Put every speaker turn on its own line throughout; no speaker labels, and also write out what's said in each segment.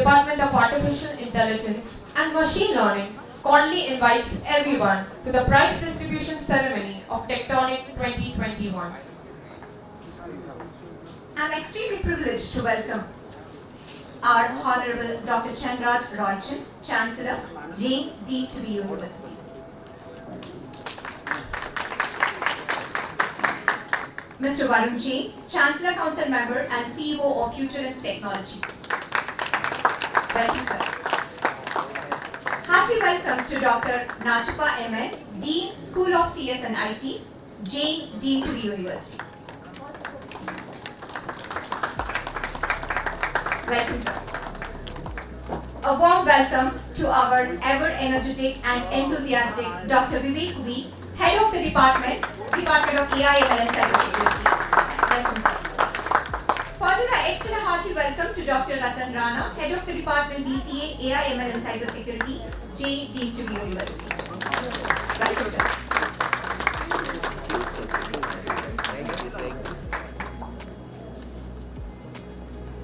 Department of Artificial Intelligence and Machine Learning cordially invites everyone to the prize distribution ceremony of Tectonic 2021.
I'm extremely privileged to welcome our Honorable Dr. Chandraj Roychan, Chancellor, Jain, Dean to be University. Mr. Varun Jain, Chancellor Council Member and CEO of Futurance Technology. Welcome, sir. Hearty welcome to Dr. Nachappa M.N., Dean, School of CS and IT, Jain, Dean to be University. Welcome, sir. A warm welcome to our ever-energetic and enthusiastic Dr. Vivek V, Head of the Department of AI, ML and Cybersecurity. Welcome, sir. Further, I extend a hearty welcome to Dr. Ratan Rana, Head of the Department BCA, AI, ML and Cybersecurity, Jain, Dean to be University. Welcome, sir.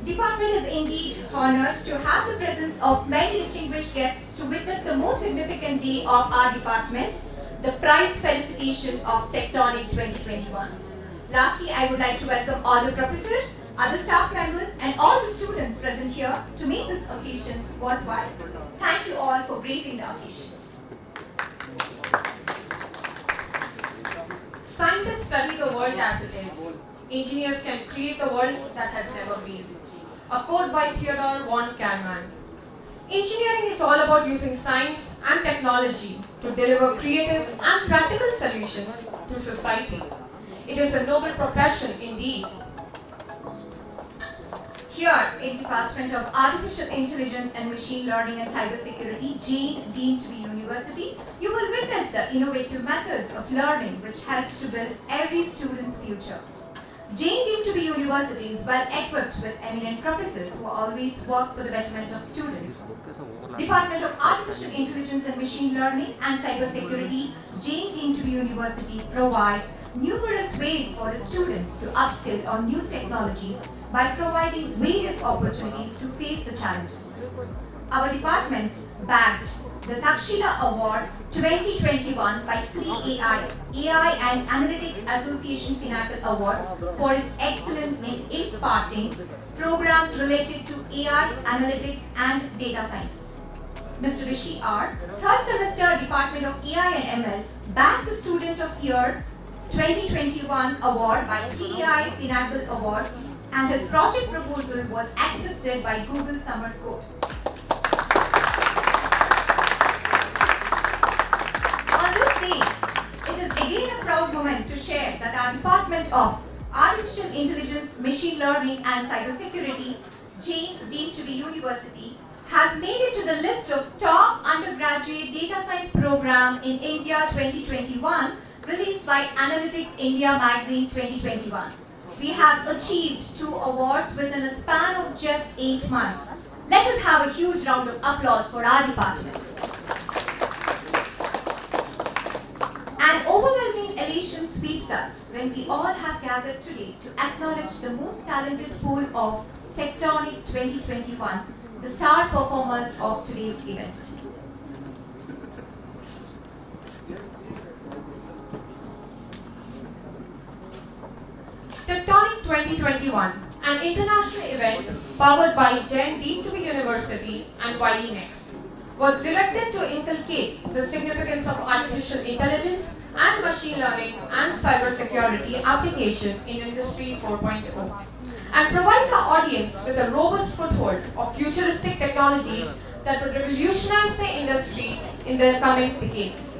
Department is indeed honored to have the presence of many distinguished guests to witness the most significant day of our department, the prize felicitation of Tectonic 2021. Lastly, I would like to welcome all the professors, other staff members, and all the students present here to make this occasion worthwhile. Thank you all for gracing the occasion.
Scientists study the world as it is. Engineers can create the world that has never been. A quote by Theodore von Karman. Engineering is all about using science and technology to deliver creative and practical solutions to society. It is a noble profession indeed.
Here in Department of Artificial Intelligence and Machine Learning and Cybersecurity, Jain, Dean to be University, you will witness the innovative methods of learning which helps to build every student's future. Jain, Dean to be University is well equipped with eminent professors who always work for the betterment of students. Department of Artificial Intelligence and Machine Learning and Cybersecurity, Jain, Dean to be University provides numerous ways for the students to upskill on new technologies by providing various opportunities to face the challenges. Our department bagged the Takshila Award 2021 by 3AI, AI and Analytics Association Pinnacle Awards for its excellence in imparting programs related to AI, analytics and data sciences. Mr. Rishi R, third semester Department of AI and ML, bagged the Student of Year 2021 award by 3AI Pinnacle Awards, and his project proposal was accepted by Google Summer Code. On this day, it is again a proud moment to share that our Department of Artificial Intelligence, Machine Learning and Cybersecurity, Jain, Dean to be University, has made it to the list of top undergraduate data science program in India 2021, released by Analytics India Magazine 2021. We have achieved 2 awards within a span of just 8 months. Let us have a huge round of applause for our department. An overwhelming elation sweeps us when we all have gathered today to acknowledge the most talented pool of Tectonic 2021, the star performers of today's event.
Tectonic 2021, an international event powered by Jain, Dean to be University and YE Next, was directed to inculcate the significance of artificial intelligence and machine learning and cybersecurity application in Industry 4.0 and provide the audience with a robust foothold of futuristic technologies that would revolutionize the industry in the coming decades.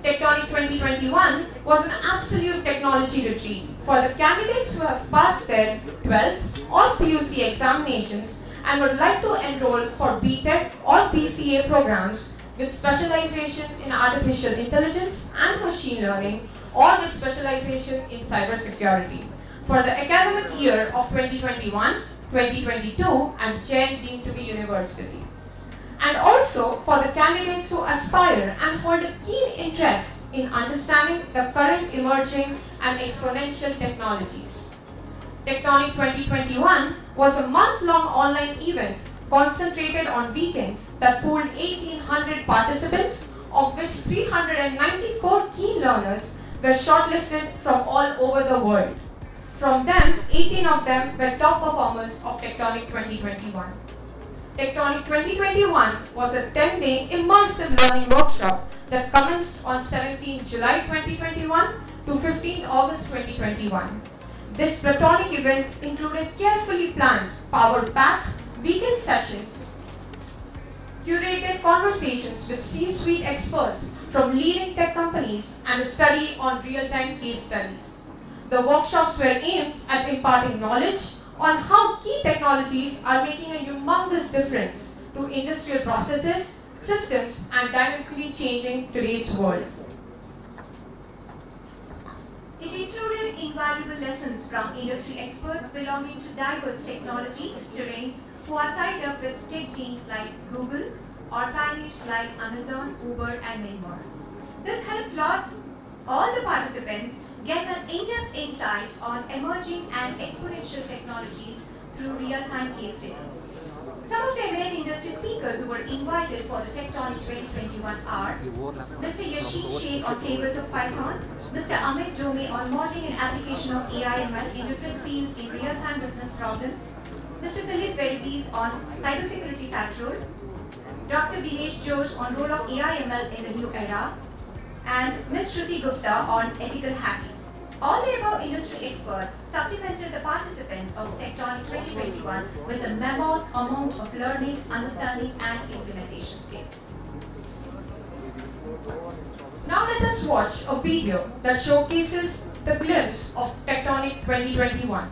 Tectonic 2021 was an absolute technology retreat for the candidates who have passed their 12th or PUC examinations and would like to enroll for BTech or BCA programs with specialization in artificial intelligence and machine learning or with specialization in cybersecurity for the academic year of 2021, 2022 and Jain, Dean to be University. And also for the candidates who aspire and hold a keen interest in understanding the current emerging and exponential technologies. Tectonic 2021 was a month-long online event concentrated on weekends that pooled 1,800 participants, of which 394 key learners were shortlisted from all over the world. From them, 18 of them were top performers of Tectonic 2021. Tectonic 2021 was a 10-day immersive learning workshop that commenced on 17 July 2021 to 15 August 2021. This platonic event included carefully planned, power-packed weekend sessions, curated conversations with C-suite experts from leading tech companies, and a study on real-time case studies. The workshops were aimed at imparting knowledge on how key technologies are making a humongous difference to industrial processes, systems, and dynamically changing today's world.
It included invaluable lessons from industry experts belonging to diverse technology terrains who are tied up with tech giants like Google or pioneers like Amazon, Uber, and many more. This helped all the participants get an in-depth insight on emerging and exponential technologies through real-time case studies. Some of the eminent industry speakers who were invited for the Tectonic 2021 are Mr. Yashin Sheikh on flavors of Python, Mr. Amit Dome on modeling and application of AI/ML in different fields in real-time business problems, Mr. Philip Verides on cybersecurity patrol, Dr. Binesh Josh on role of AI/ML in the new era, and Ms. Shruti Gupta on ethical hacking. All the above industry experts supplemented the participants of Tectonic 2021 with a mammoth amount of learning, understanding, and implementation skills.
Now let us watch a video that showcases the glimpse of Tectonic 2021.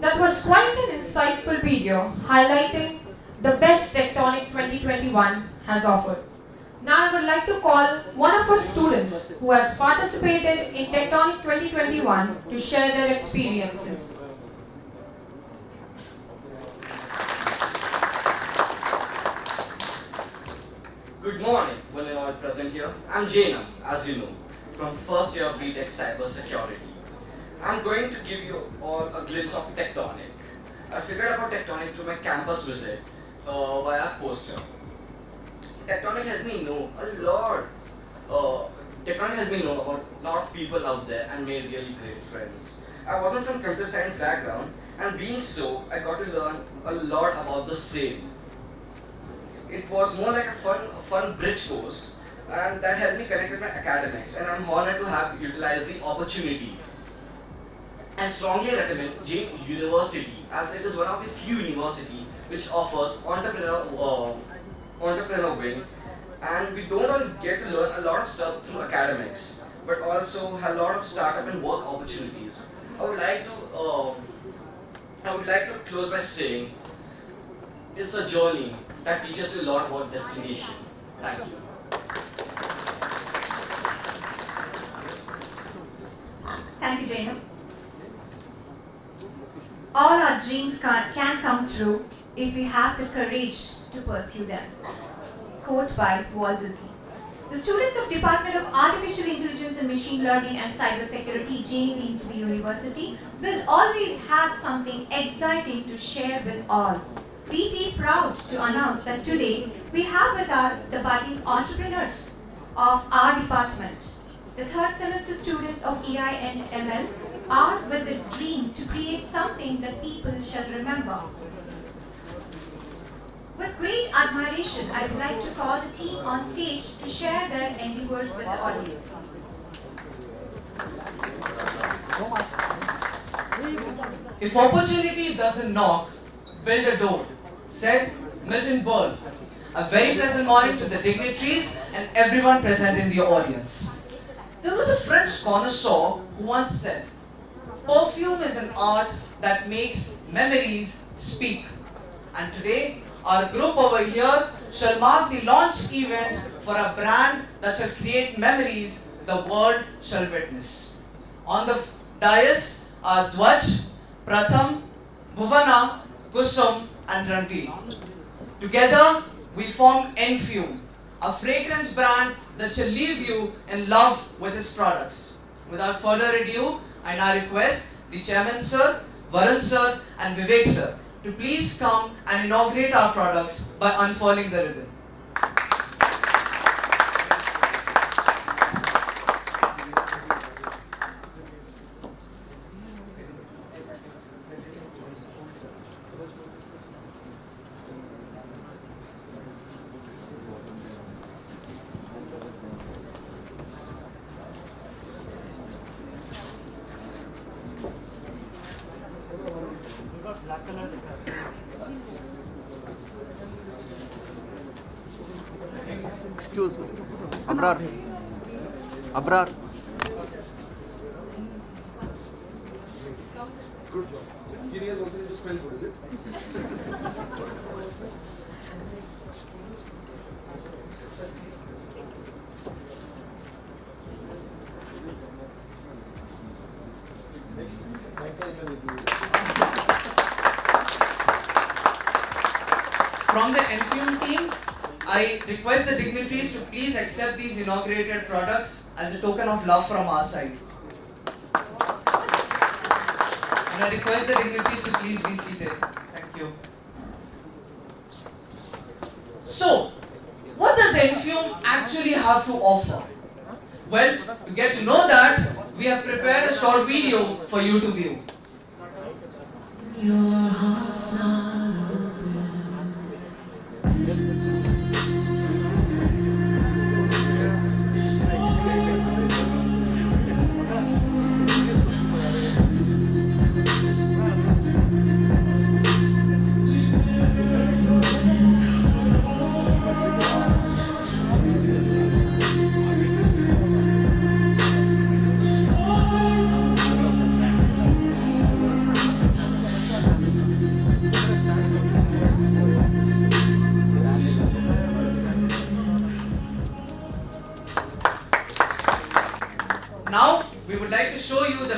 That was quite an insightful video highlighting the best Tectonic 2021 has offered. Now I would like to call one of our students who has participated in Tectonic 2021 to share their experiences.
Good morning, one and all present here. I'm Jainam, as you know, from first year BTech Cyber Security. I'm going to give you all a glimpse of Tectonic. I figured about Tectonic through my campus visit via poster. Tectonic helped me know a lot. Tectonic helped me know about a lot of people out there and made really great friends. I wasn't from computer science background, and being so, I got to learn a lot about the same. It was more like a fun bridge course, and that helped me connect with my academics, and I'm honored to have utilized the opportunity. I strongly recommend Jain University, as it is one of the few universities which offers entrepreneur wing, and we don't only get to learn a lot of stuff through academics, but also a lot of startup and work opportunities. I would like to close by saying it's a journey that teaches you a lot about destination. Thank you.
Thank you, Jainam. All our dreams can come true if we have the courage to pursue them. Quote by Walt Disney. The students of Department of Artificial Intelligence and Machine Learning and Cybersecurity, Jain Dean to be University, will always have something exciting to share with all. We feel proud to announce that today we have with us the budding entrepreneurs of our department. The third semester students of EI and ML are with the dream to create something that people shall remember. With great admiration, I would like to call the team on stage to share their endeavors with the audience.
If opportunity doesn't knock, build a door, said Milton Berle. A very pleasant morning to the dignitaries and everyone present in the audience. There was a French connoisseur who once said, "Perfume is an art that makes memories speak." And today, our group over here shall mark the launch event for a brand that shall create memories the world shall witness. On the dais are Dwaj, Pratham, Bhuvana, Kusum, and Ranveer. Together, we form Enfume, a fragrance brand that shall leave you in love with its products. Without further ado, I now request the Chairman Sir, Varun Sir, and Vivek Sir to please come and inaugurate our products by unfurling the ribbon.
Excuse me. Abrar. Abrar.
Good job. Engineers also need to spell good, is it?
From the Enfume team, I request the dignitaries to please accept these inaugurated products as a token of love from our side. And I request the dignitaries to please be seated. Thank you. So, what does Enfume actually have to offer? Well, to get to know that, we have prepared a short video for you to view.
Your heart's not open.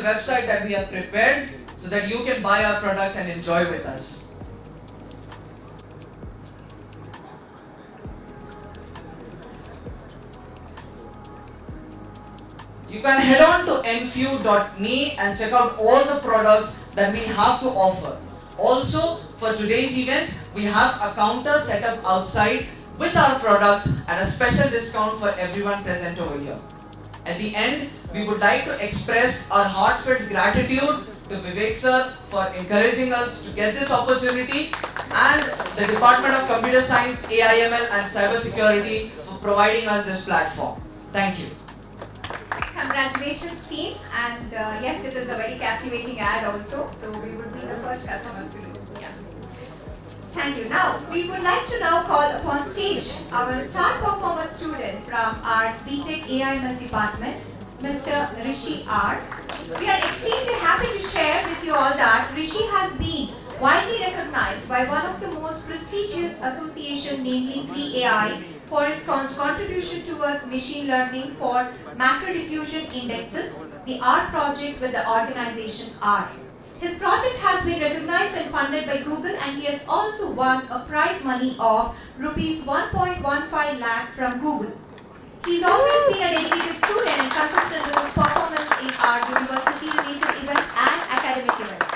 website that we have prepared so that you can buy our products and enjoy with us. You can head on to nfu.me and check out all the products that we have to offer. Also, for today's event, we have a counter set up outside with our products and a special discount for everyone present over here. At the end, we would like to express our heartfelt gratitude to Vivek sir for encouraging us to get this opportunity, and the Department of Computer Science, AIML and Cybersecurity for providing us this platform. Thank you.
Congratulations team, and yes, it is a very captivating ad also, so we would be the first customers to do. Yeah. Thank you. Now, we would like to now call upon stage our star performer student from our BTech AIML department, Mr. Rishi R. We are extremely happy to share with you all that Rishi has been widely recognized by one of the most prestigious associations, namely 3AI, for its contribution towards machine learning for macro diffusion indexes, the R project with the organization R. His project has been recognized and funded by Google, and he has also won a prize money of rupees 1.15 lakh from Google. He's always been a dedicated student and consistent with his performance in our university-related events and academic events.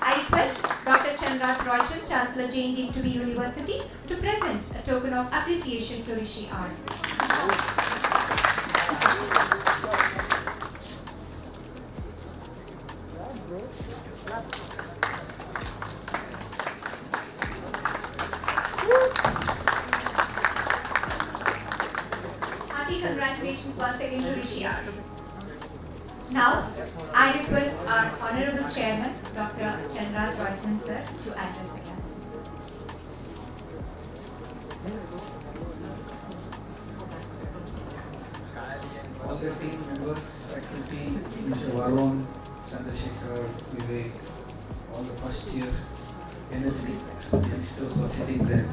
I request Dr. Chandraj Royston, Chancellor Jain Deemed to be University, to present a token of appreciation to Rishi R. Hearty congratulations once again to Rishi R. Now, I request our Honorable Chairman, Dr. Chandraj Royston sir, to address the gathering.
All the team members, faculty, Mr. Varun, Chandrasekhar, Vivek, all the first year energy youngsters were sitting there.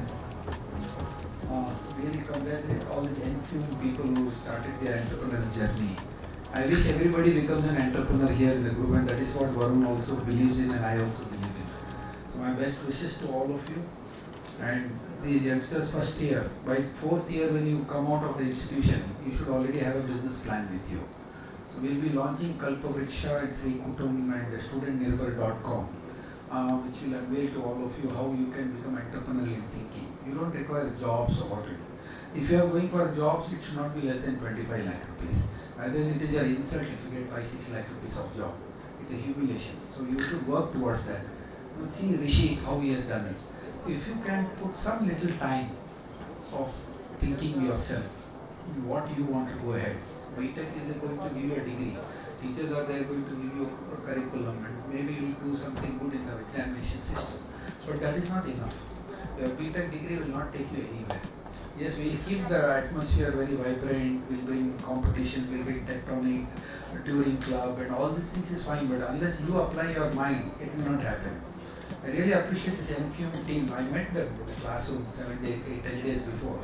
Really congratulate all the young people who started their entrepreneurial journey. I wish everybody becomes an entrepreneur here in the group, and that is what Varun also believes in and I also believe in. So my best wishes to all of you. And these youngsters first year, by fourth year when you come out of the institution, you should already have a business plan with you. So we'll be launching Kalpavriksha and Sri Kutum and studentnirbhar.com, which will unveil to all of you how you can become entrepreneurial in thinking. You don't require jobs or what to do. If you are going for jobs, it should not be less than 25 lakh rupees. Either it is your insult if you get 5-6 lakh rupees of job. It's a humiliation. So you should work towards that. Now see Rishi, how he has done it. If you can put some little time of thinking yourself, what you want to go ahead. BTech is going to give you a degree. Teachers are there going to give you a curriculum, and maybe you will do something good in the examination system. But that is not enough. Your BTech degree will not take you anywhere. Yes, we will keep the atmosphere very vibrant, we'll bring competition, we'll bring tectonic, Turing club, and all these things is fine, but unless you apply your mind, it will not happen. I really appreciate this NFUM team. I met them in the classroom 7 days, 10 days before,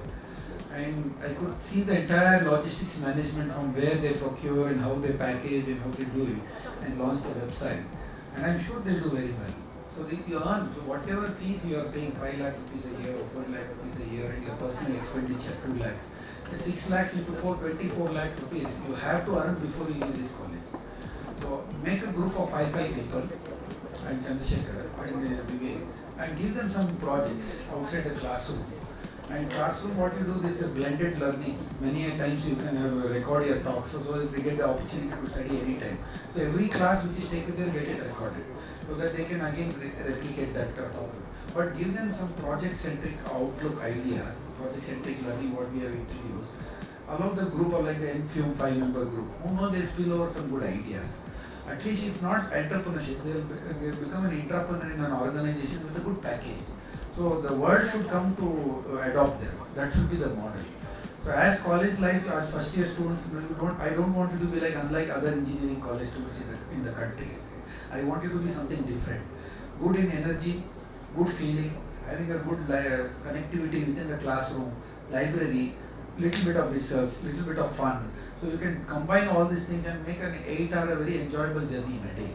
and I could see the entire logistics management from where they procure and how they package and how they do it, and launch the website. And I'm sure they'll do very well. So if you earn, so whatever fees you are paying, 5 lakh rupees a year or 4 lakh rupees a year, and your personal expenditure 2 lakhs, the 6 lakhs into 24 lakh rupees you have to earn before you leave this college. So make a group of 5 people, and Chandrasekhar and Vivek, and give them some projects outside the classroom. And classroom, what you do, this is a blended learning. Many a times you can record your talks, so they get the opportunity to study anytime. So every class which is taken there, get it recorded, so that they can again replicate that talk. But give them some project-centric outlook ideas, project-centric learning, what we have introduced. Allow the group, or like the NFUM 5-member group, who know they spill over some good ideas. At least if not entrepreneurship, they will become an entrepreneur in an organization with a good package. So the world should come to adopt them. That should be the model. So as college life, as first year students, I don't want you to be like unlike other engineering college students in the country. I want you to be something different. Good in energy, good feeling, having a good connectivity within the classroom, library, little bit of research, little bit of fun. So you can combine all these things and make an 8 hour a very enjoyable journey in a day.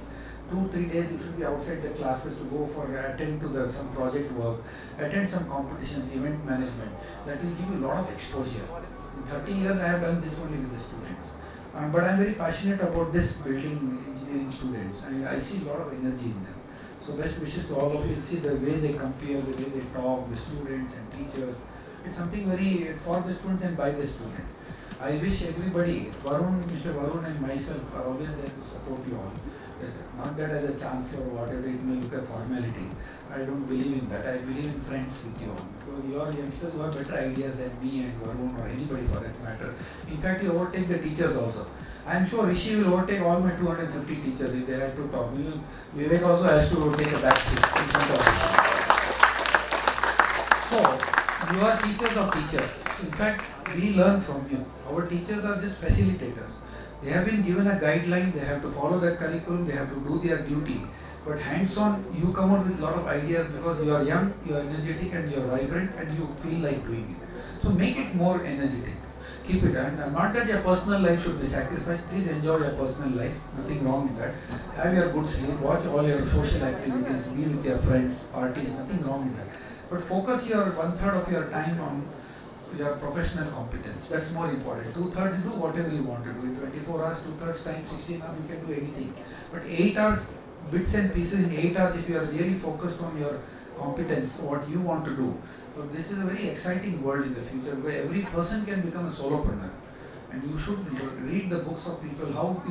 2-3 days you should be outside the classes to go for attend to some project work, attend some competitions, event management. That will give you a lot of exposure. In 30 years I have done this only with the students. But I am very passionate about this building engineering students, and I see a lot of energy in them. So best wishes to all of you. See the way they compare, the way they talk, the students and teachers. It's something very for the students and by the student. I wish everybody, Varun, Mr. Varun and myself are always there to support you all. Yes, not that as a chancellor or whatever it may look a formality. I don't believe in that. I believe in friends with you all. Because you are youngsters who have better ideas than me and Varun or anybody for that matter. In fact, you overtake the teachers also. I am sure Rishi will overtake all my 250 teachers if they have to talk. Vivek also has to take a back seat in front of Rishi. So, you are teachers of teachers. In fact, we learn from you. Our teachers are just facilitators. They have been given a guideline, they have to follow that curriculum, they have to do their duty. But hands-on, you come out with a lot of ideas because you are young, you are energetic and you are vibrant and you feel like doing it. So make it more energetic. Keep it, and not that your personal life should be sacrificed. Please enjoy your personal life, nothing wrong in that. Have your good sleep, watch all your social activities, be with your friends, parties, nothing wrong in that. But focus your 1/3 of your time on your professional competence. That's more important. 2/3 do whatever you want to do. In 24 hours, 2/3 time, 16 hours, you can do anything. But 8 hours, bits and pieces in 8 hours, if you are really focused on your competence, what you want to do. So this is a very exciting world in the future where every person can become a solopreneur. And you should read the books of people how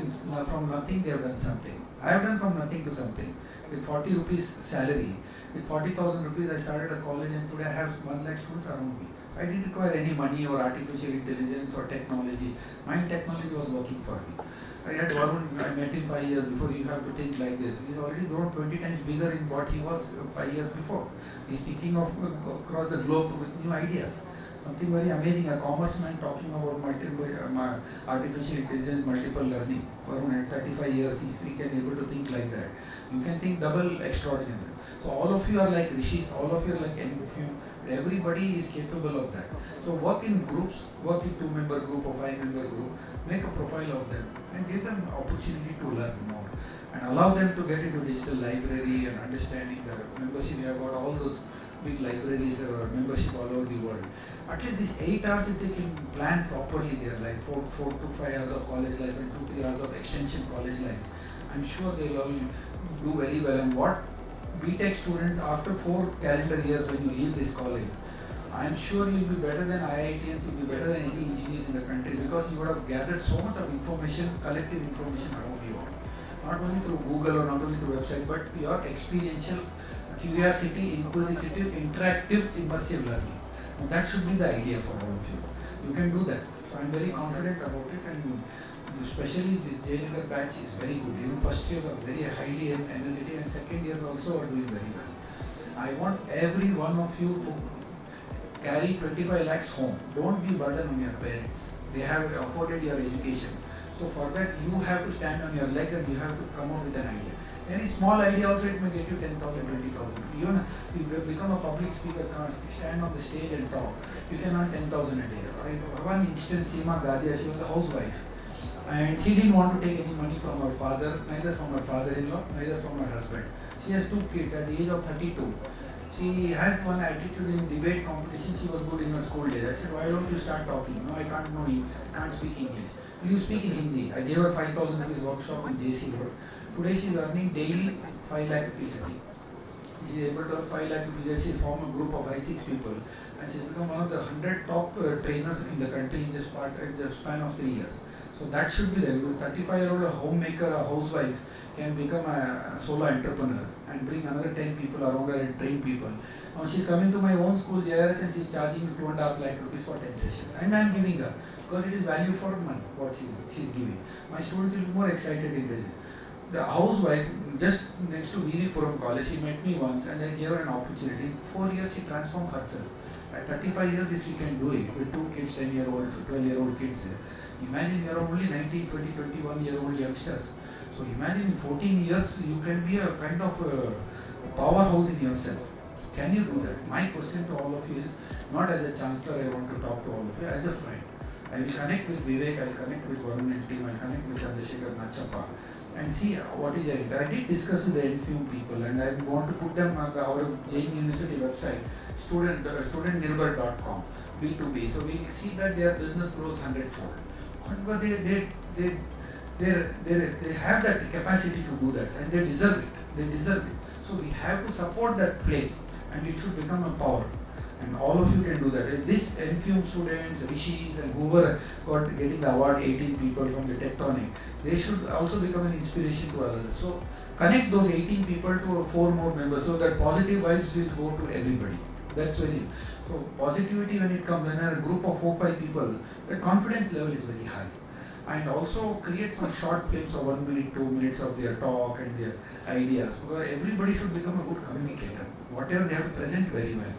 from nothing they have done something. I have done from nothing to something. With 40 rupees salary, with 40,000 rupees I started a college and today I have 1 lakh students around me. I didn't require any money or artificial intelligence or technology. My technology was working for me. I had Varun, I met him 5 years before. You have to think like this. He's already grown 20 times bigger in what he was 5 years before. He's thinking of across the globe with new ideas. Something very amazing. A commerce man talking about artificial intelligence, multiple learning. Varun at 35 years, if he can able to think like that, you can think double extraordinary. So all of you are like rishis, all of you are like NFU. Everybody is capable of that. So work in groups, work in 2-member group or 5-member group, make a profile of them and give them opportunity to learn more and allow them to get into digital library and understanding the membership. We have got all those big libraries or membership all over the world. At least these 8 hours, if they can plan properly their life, 4 to 5 hours of college life and 2-3 hours of extension college life, I'm sure they'll all do very well. And what BTech students, after 4 calendar years when you leave this college, I am sure you'll be better than IITians, you'll be better than any engineers in the country because you would have gathered so much of information, collective information around you. Not only through Google or not only through website, but your experiential curiosity, inquisitive, interactive, immersive learning. Now that should be the idea for all of you. You can do that. So I am very confident about it, and especially this Jayanagar batch is very good. Even first years are very highly energetic and second years also are doing very well. I want every one of you to carry 25 lakhs home. Don't be burden on your parents. They have afforded your education. So for that you have to stand on your legs and you have to come up with an idea. Any small idea also it may get you 10,000, 20,000. Even if you become a public speaker, stand on the stage and talk, you can earn 10,000 a day. One instance, Seema Gadia, she was a housewife. And she didn't want to take any money from her father, neither from her father-in-law, neither from her husband. She has 2 kids at the age of 32. She has one attitude in debate competition. She was good in her school days. I said, why don't you start talking? No, I can't know you. I can't speak English. Will you speak in Hindi? I gave her 5,000 rupees workshop in JC Road. Today she is earning daily 5 lakh rupees a day. She is able to earn 5 lakh rupees. She formed a group of 5-6 people. And she has become one of the 100 top trainers in the country in the span of 3 years. So that should be there. A 35-year-old homemaker, a housewife can become a solo entrepreneur and bring another 10 people around her and train people. Now she's coming to my own school, JRS, and she's charging me 2.5 lakh rupees for 10 sessions. And I'm giving her because it is value for money what she's giving. My students will be more excited in this. The housewife just next to Viripuram College, she met me once and I gave her an opportunity. In 4 years she transformed herself. At 35 years if she can do it with 2 kids, 10-year-old, 12-year-old kids. Imagine you are only 19, 20, 21-year-old youngsters. So imagine in 14 years you can be a kind of a powerhouse in yourself. So Can you do that? My question to all of you is not as a chancellor, I want to talk to all of you, as a friend. I will connect with Vivek, I will connect with Varun and team, I will connect with Chandrasekhar Nachappa and see what is it. I did discuss with the NFU people and I want to put them on our Jain University website, studentnirbhar.com, B2B. So we see that their business grows 100-fold. But they have that capacity to do that and they deserve it. They deserve it. So we have to support that flame and it should become a power. And all of you can do that. If this NFU students, Rishis and whoever got getting the award, 18 people from the Tectonic, they should also become an inspiration to others. So connect those 18 people to 4 more members so that positive vibes will go to everybody. That's very. So positivity when it comes in a group of 4-5 people, the confidence level is very high. And also create some short clips of 1 minute, 2 minutes of their talk and their ideas. Because everybody should become a good communicator. Whatever they have to present very well.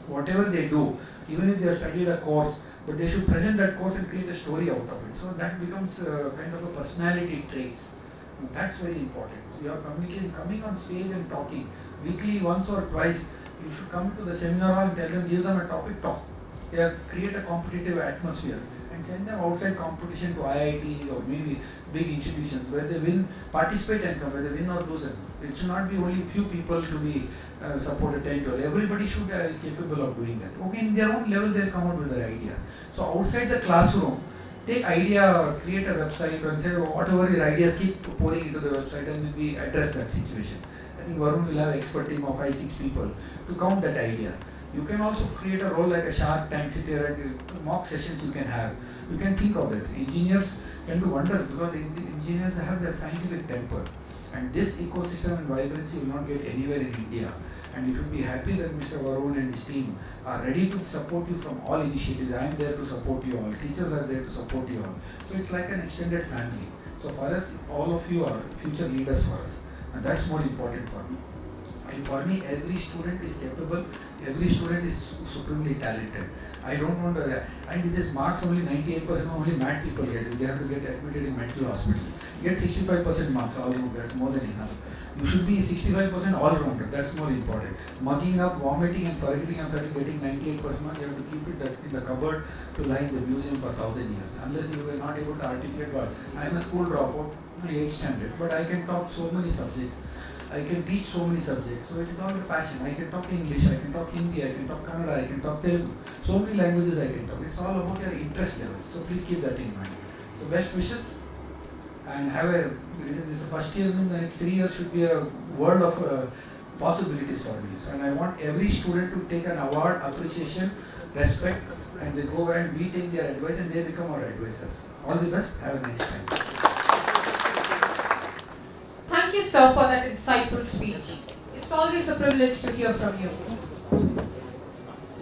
Whatever they do, even if they have studied a course, but they should present that course and create a story out of it. So that becomes kind of a personality traits. And that's very important. So you are communicating, coming on stage and talking weekly, once or twice. You should come to the seminar hall and tell them, give them a topic, talk. Create a competitive atmosphere and send them outside competition to IITs or maybe big institutions where they win, participate and come, whether they win or lose. It should not be only few people to be supported 10 to 12. Everybody should be capable of doing that. Okay, in their own level they'll come out with their idea. So outside the classroom, take idea, create a website and say whatever your ideas, keep pouring into the website and we address that situation. I think Varun will have an expert team of 5-6 people to count that idea. You can also create a role like a Shark Tank, sit here and mock sessions you can have. You can think of this. Engineers can do wonders because the engineers have their scientific temper. And this ecosystem and vibrancy will not get anywhere in India. And you should be happy that Mr. Varun and his team are ready to support you from all initiatives. I am there to support you all. Teachers are there to support you all. So it's like an extended family. So for us, all of you are future leaders for us. And that's more important for me. And for me, every student is capable, every student is supremely talented. I don't want to, and it is marks only 98% only mad people get it. They have to get admitted in mental hospital. Get 65% marks all round, that's more than enough. You should be 65% all rounder, that's more important. Mugging up, vomiting and forgetting and getting 98% marks, you have to keep it in the cupboard to lie in the museum for 1,000 years. Unless you are not able to articulate what. I am a school dropout, only 8th standard, but I can talk so many subjects. I can teach so many subjects, so it is all the passion. I can talk English, I can talk Hindi, I can talk Kannada, I can talk Telugu. So many languages I can talk. It's all about your interest levels. So please keep that in mind. So best wishes and have this first year, the next 3 years should be a world of possibilities for you. And I want every student to take an award, appreciation, respect, and they go and we take their advice and they become our advisors. All the best. Have a nice time.
Thank you, sir, for that insightful speech. It's always a privilege to hear from you.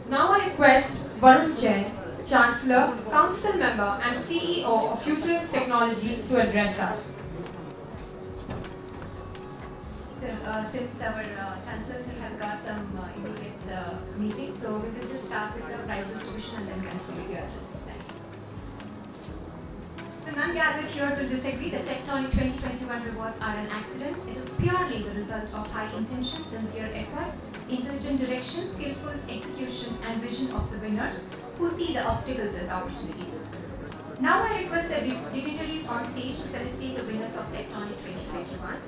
Now I request Varun Jain, Chancellor, Council Member and CEO of Futurist Technology to address us.
So, since our Chancellor sir has got some immediate meetings, so we will just start with the prize distribution and then continue the address. Thanks. So none gathered here to disagree that Tectonic 2021 rewards are an accident. It is purely the result of high intention, sincere effort, intelligent direction, skillful execution and vision of the winners who see the obstacles as opportunities. Now I request the dignitaries on stage to felicitate the winners of Tectonic 2021.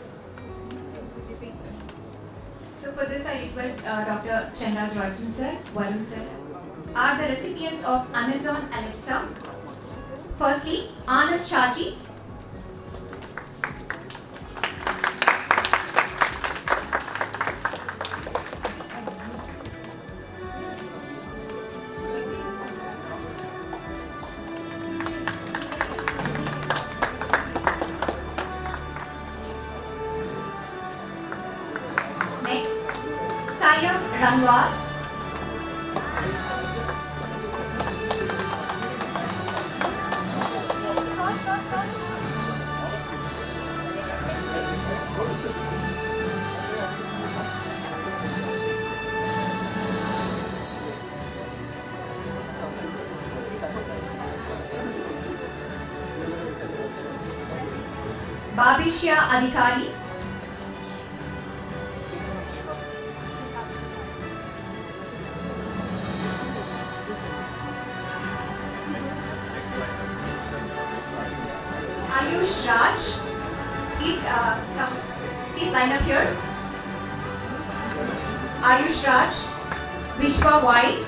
So for this I request Dr. Chenraj Royton sir, Varun sir, are the recipients of Amazon Alexa. Firstly, Anand Shaji. Next, Sayam Rangwal. Babishya Adhikari. Ayush Raj. Please come. Please line up here. Ayush Raj. Vishwa Y.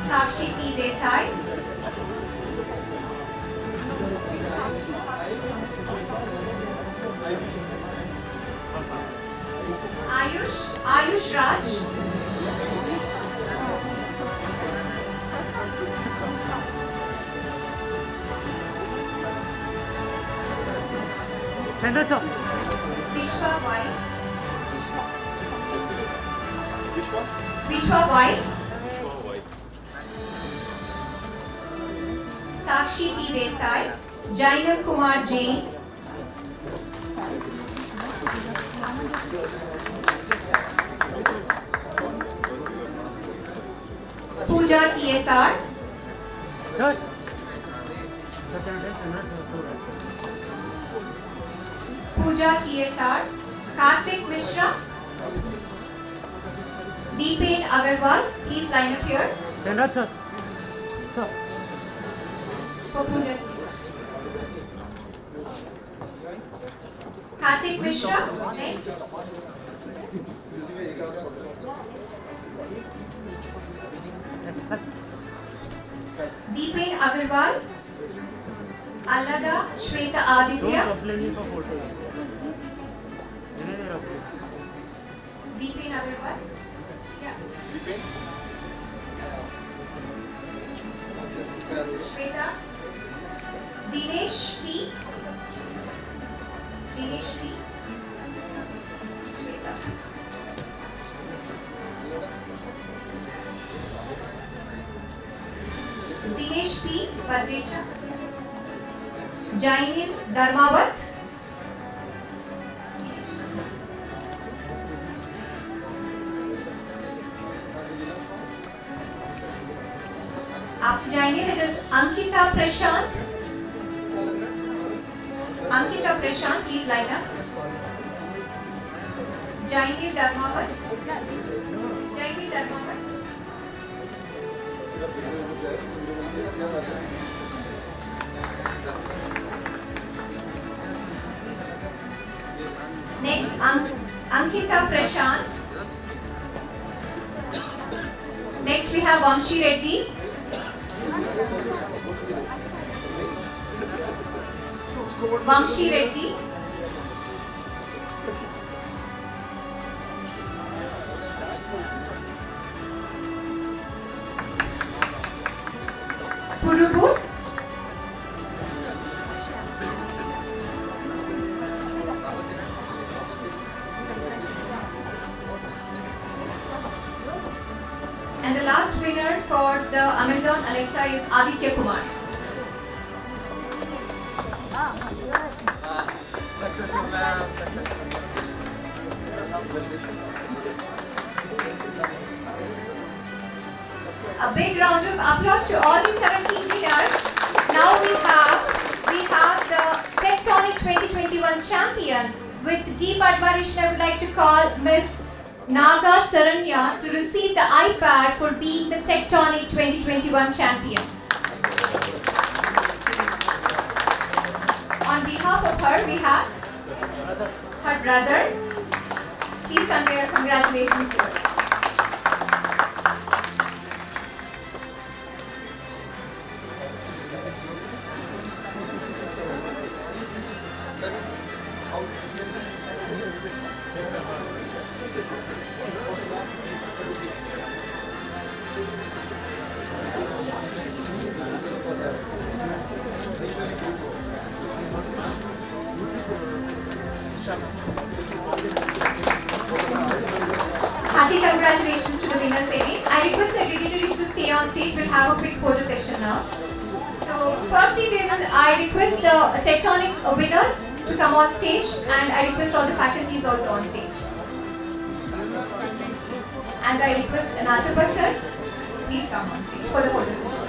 Sakshi P. Desai. Ayush Raj. Vishwa Y. Vishwa Y. Sakshi P. Desai. Jainam Kumar Jain. Pooja TSR. Pooja TSR. Karthik Mishra. Deepen Agarwal. Please line up here. For Pooja. Karthik Mishra. Next. Deepen Agarwal. Alada Shweta Aditya. Deepen Agarwal. Yeah. Shweta. Dinesh P. Dinesh P. Shweta. Dinesh P. Badrecha. Jainil Dharmawat. After Jainil, it is Ankita Prashant. Ankita Prashant, please line up. Jainil Dharmawat. Jainil Dharmawat. Next, Ankita Prashant. Next, we have Vamshi Reddy. Vamshi Reddy. Purubu. And the last winner for the Amazon Alexa is Aditya Kumar. A big round of applause to all the 17 winners. Now we have the Tectonic 2021 champion. With deep admiration, I would like to call Miss Naga Saranya to receive the iPad for being the Tectonic 2021 champion. On behalf of her, we have her brother. Please convey our congratulations to her. Hearty congratulations to the winners again. I request the dignitaries to stay on stage. We'll have a quick photo session now. So, firstly, I request the Tectonic winners to come on stage, and I request all the faculties also on stage. And I request Anatapa sir, please come on stage for the photo session.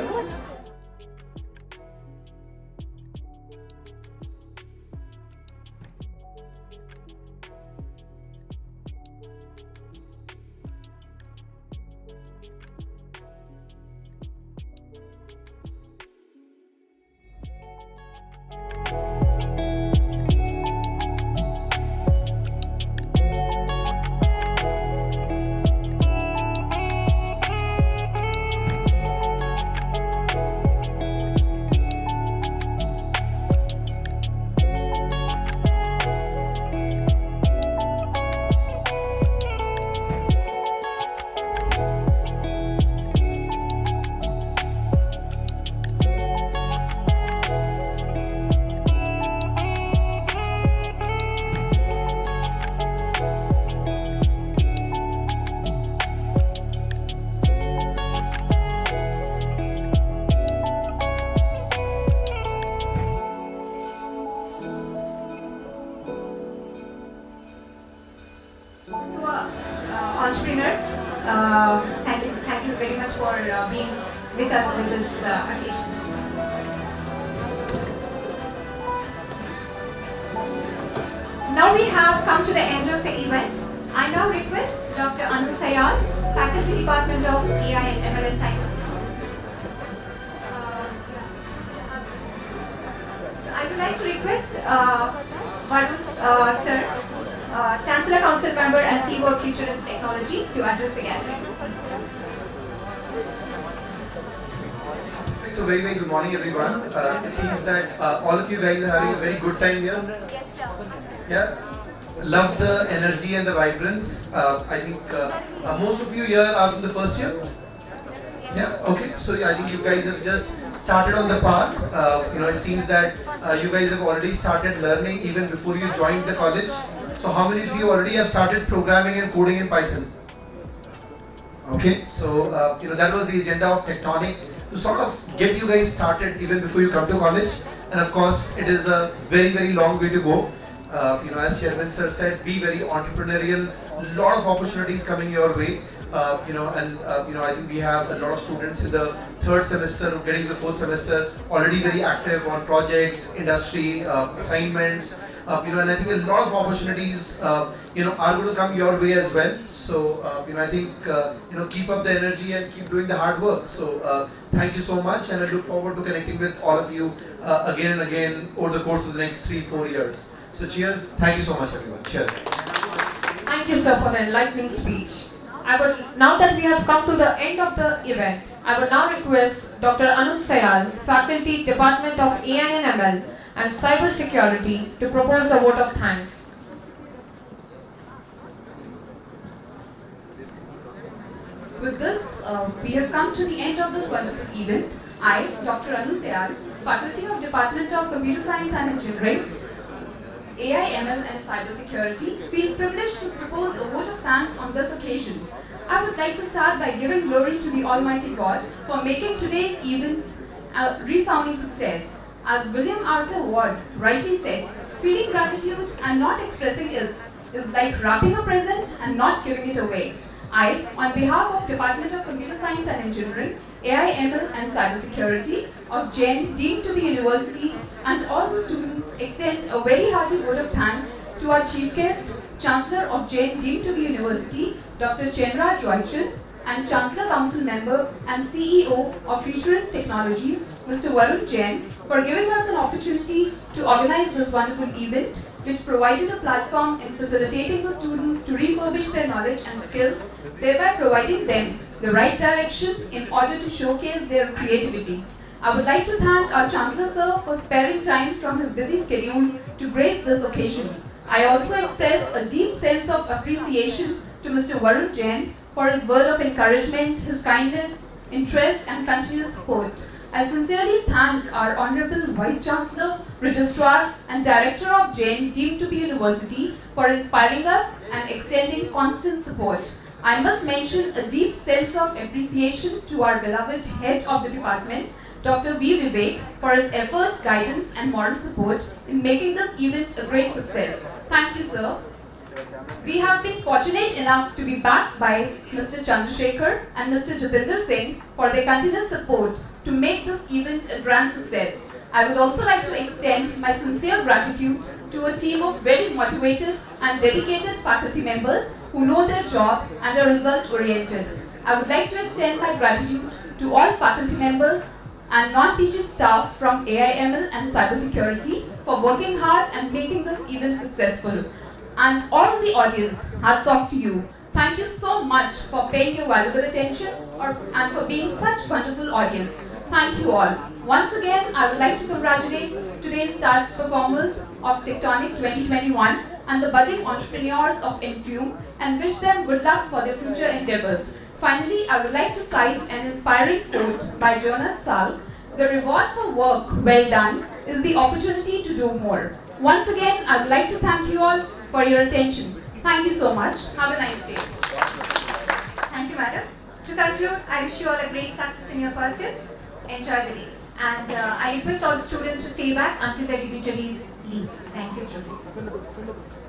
Also entrepreneur. Thank you very much for being with us with this occasion. Now we have come to the end of the event. I now request Dr. Anu Sayal, Faculty Department of AI and ML and Science. So I would like to request Varun sir, Chancellor Council Member and CEO of Future and Technology, to address the gathering.
So very good morning everyone. It seems that all of you guys are having a very good time here. Yeah, love the energy and the vibrance. I think most of you here are from the first year. Yeah, okay. So I think you guys have just started on the path. It seems that you guys have already started learning even before you joined the college. So how many of you already have started programming and coding in Python? Okay, so that was the agenda of Tectonic, to sort of get you guys started even before you come to college. And of course, it is a very long way to go. As Chairman Sir said, be very entrepreneurial. Lot of opportunities coming your way. I think we have a lot of students in the third semester, getting the fourth semester, already very active on projects, industry, assignments. And I think a lot of opportunities, are going to come your way as well. So, I think, keep up the energy and keep doing the hard work. So, thank you so much, and I look forward to connecting with all of you again and again over the course of the next 3-4 years. So, cheers. Thank you so much, everyone. Cheers.
Thank you, sir, for the enlightening speech. Now that we have come to the end of the event, I would now request Dr. Anu Sayal, Faculty, Department of AI and ML and Cyber Security, to propose a vote of thanks.
With this, we have come to the end of this wonderful event. I, Dr. Anu Sayal, Faculty of Department of Computer Science and Engineering, AI, ML and Cyber Security, feel privileged to propose a vote of thanks on this occasion. I would like to start by giving glory to the Almighty God for making today's event a resounding success. As William Arthur Ward rightly said, feeling gratitude and not expressing it is like wrapping a present and not giving it away. I, on behalf of Department of Computer Science and Engineering, AI, ML and Cyber Security of Jain deemed to be university, and all the students extend a very hearty vote of thanks to our chief guest, Chancellor of Jain deemed to be university, Dr. Chenraj Roychand, and Chancellor Council Member and CEO of Futurance Technologies, Mr. Varun Jain, for giving us an opportunity to organize this wonderful event, which provided a platform in facilitating the students to refurbish their knowledge and skills, thereby providing them the right direction in order to showcase their creativity. I would like to thank our Chancellor Sir for sparing time from his busy schedule to grace this occasion. I also express a deep sense of appreciation to Mr. Varun Jain for his word of encouragement, his kindness, interest and continuous support. I sincerely thank our Honorable Vice Chancellor, Registrar and Director of Jain deemed to be university for inspiring us and extending constant support. I must mention a deep sense of appreciation to our beloved head of the department, Dr. V. Vivek, for his effort, guidance and moral support in making this event a great success. Thank you, sir. We have been fortunate enough to be backed by Mr. Chandrasekhar and Mr. Jatinder Singh for their continuous support to make this event a grand success. I would also like to extend my sincere gratitude to a team of very motivated and dedicated faculty members who know their job and are result-oriented. I would like to extend my gratitude to all faculty members and non-teaching staff from AIML and Cybersecurity for working hard and making this event successful. And all the audience, hats off to you. Thank you so much for paying your valuable attention and for being such wonderful audience. Thank you all. Once again, I would like to congratulate today's star performers of Tectonic 2021 and the budding entrepreneurs of Infume and wish them good luck for their future endeavors. Finally, I would like to cite an inspiring quote by Jonas Salk: "The reward for work well done is the opportunity to do more." Once again, I would like to thank you all for your attention. Thank you so much. Have a nice day.
Thank you, madam. To conclude, I wish you all a great success in your pursuits. Enjoy the day. And I request all the students to stay back until the dignitaries leave. Thank you, students.